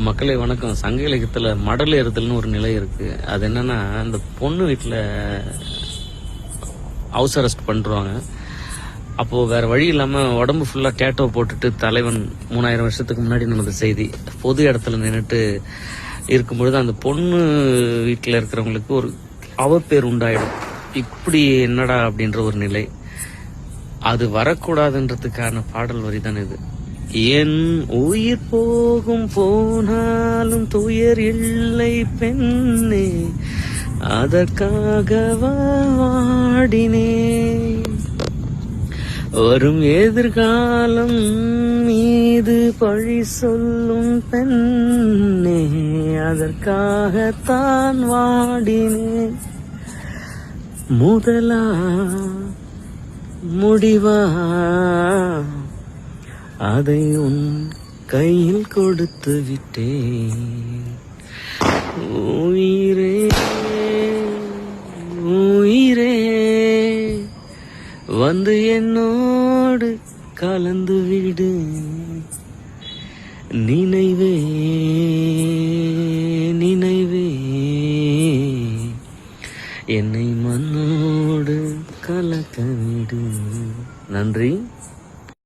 மக்களே வணக்கம். சங்க இலக்கியத்தில் மடல் ஏறுதல்னு ஒரு நிலை இருக்குது. அது என்னென்னா, அந்த பொண்ணு வீட்டில் ஹவுஸ் அரெஸ்ட் பண்ணுறாங்க. அப்போது வேறு வழி இல்லாமல் உடம்பு ஃபுல்லாக டேட்டோ போட்டுட்டு தலைவன் 3000 வருஷத்துக்கு முன்னாடி நடந்த செய்தி பொது இடத்துல நின்றுட்டு இருக்கும்பொழுது அந்த பொண்ணு வீட்டில் இருக்கிறவங்களுக்கு ஒரு அவப்பேர் உண்டாயிடும். இப்படி என்னடா அப்படின்ற ஒரு நிலை. அது வரக்கூடாதுன்றதுக்கான பாடல் வரி தான் இது. என் உயிர் போனாலும் துயர் இல்லை பெண்ணே, அதற்காக வாடினே. வரும் எதிர்காலம் மீது பழி சொல்லும் பெண்ணே, அதற்காகத்தான் வாடினேன். முதலா முடிவா அதை உன் கையில் கொடுத்து விட்டேன். உயிரே உயிரே வந்து என்னோடு கலந்து விடு. நினைவே நினைவே என்னை மண்ணோடு கலக்க விடு. நன்றி.